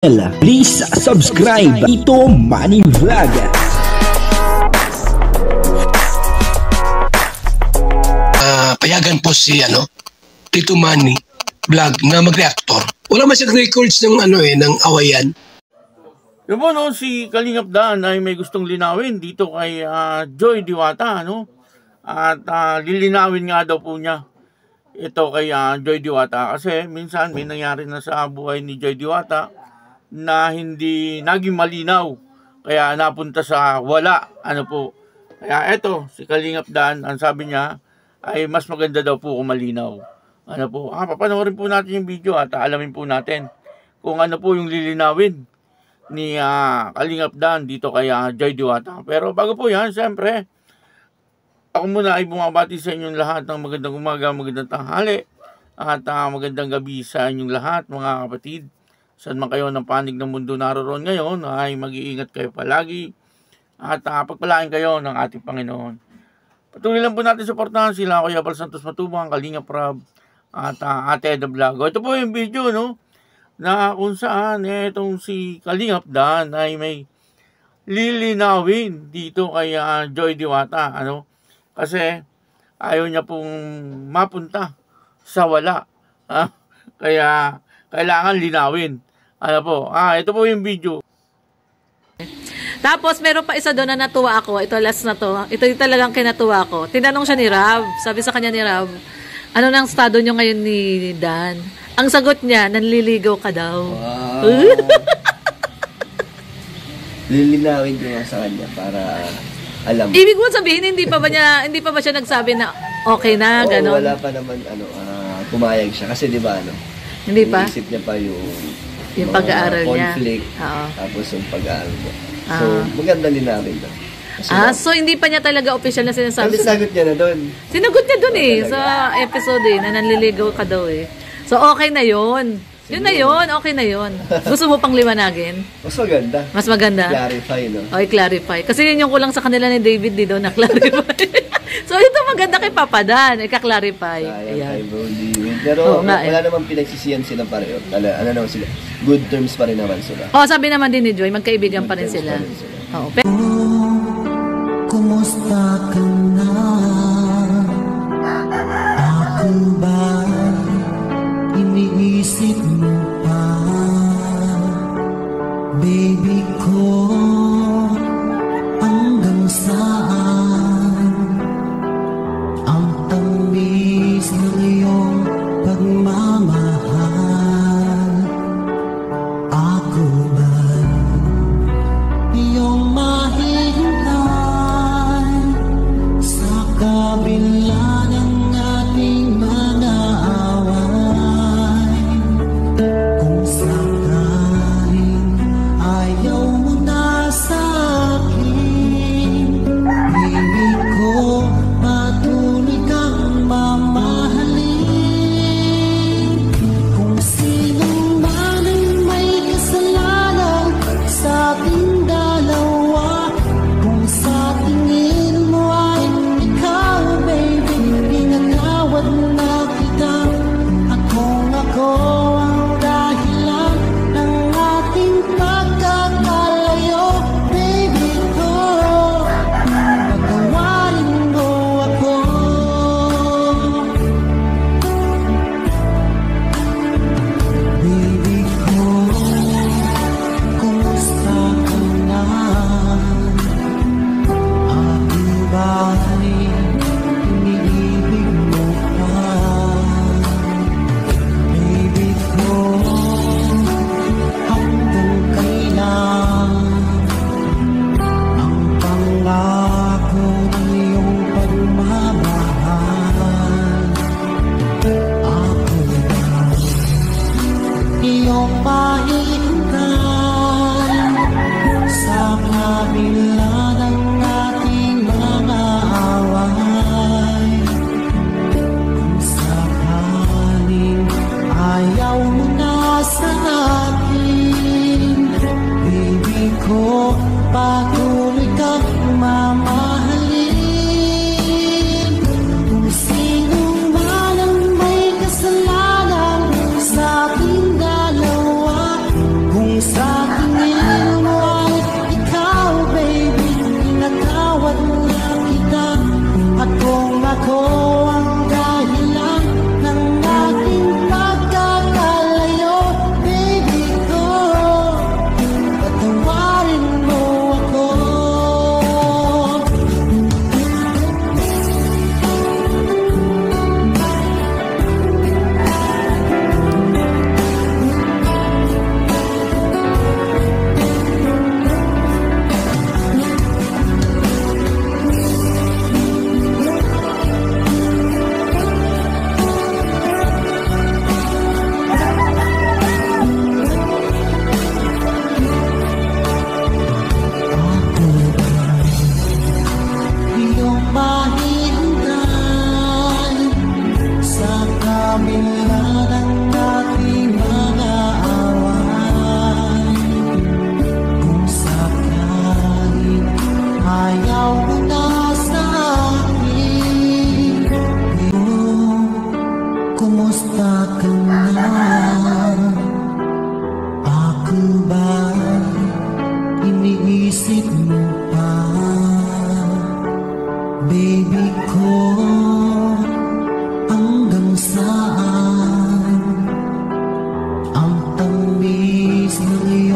Please subscribe Tito Manny Vlog. Payagan po si Tito Manny Vlog na mag-reactor. Wala man siyang records ng ng awayan. Yun po, si Kalingap Dan ay may gustong linawin dito kay Joy Diwata, At lilinawin nga daw po niya ito kay Joy Diwata kasi minsan may nangyari na sa buhay ni Joy Diwata na hindi naging malinaw kaya napunta sa wala. Kaya eto, si Kalingap Dan, ang sabi niya ay mas maganda daw po kung malinaw. Papanoorin po natin yung video at alamin po natin kung ano po yung lilinawin ni Kalingap Dan dito kay Joy Diwata. Pero bago po yan, siyempre, ako muna ay bumabati sa inyong lahat ng magandang umaga, magandang tanghali, at magandang gabi sa inyong lahat, mga kapatid. Saan man kayo ng panig ng mundo naroon ngayon, ay mag-iingat kayo palagi at pagpalain kayo ng ating Panginoon. Patuloy lang po natin suportahan sila, Kuya Bal Santos Matubang, Kalingap Rab, at Ate Eda Vlog. Ito po yung video, na kung saan itong si Kalingap Dan ay may lilinawin dito kay Joy Diwata, kasi ayaw niya pong mapunta sa wala. Kaya kailangan linawin. Ito po yung video. Tapos meron pa isa doon na natuwa ako. Ito last na to. Ito yung talagang kinatuwa ko. Tinanong siya ni Rav. Sabi sa kanya ni Rav, ano nang estado nyo ngayon ni Dan? Ang sagot niya, nanliligaw ka daw. Wow. Lilinawin ko nga sa kanya para alam. Ibig mo sabihin, hindi pa ba siya nagsabi na okay na, gano'n? Wala pa naman, pumayag siya. Kasi di ba, hindi pa? Iniisip niya pa yung pag-aaral niya. Conflict. Oo. Tapos yung pag-aaral niya. So, maganda linawin na. So hindi pa niya talaga official na sinasabi. Pero sinagot niya na doon. Sinagot niya doon sa episode na nanliligaw ka daw So okay na yun. Yun na yun, okay na yun. Gusto mo pang liwanagin? Mas maganda. Mas maganda? Clarify, I-clarify. Kasi yun yung kulang sa kanila ni David daw na clarify. So ito maganda kay Papa Dan, ika-clarify. Ayan. Pero wala naman pinagsisiyan sila pareho. Naman sila? Good terms pa rin naman sila. Sabi naman din ni Joy, magkaibigan pa rin sila. Kumusta ka na? Ako ba iniisip mo pa? Baby ko, hanggang saan ang tamis ng iyong pagmamahal? Ako ba iyong mahihintay sa kabila ng ating mga away? Kung sakaling ayaw mo na Ako ba iniisip mo pa, baby ko, hanggang saan ang tamis ng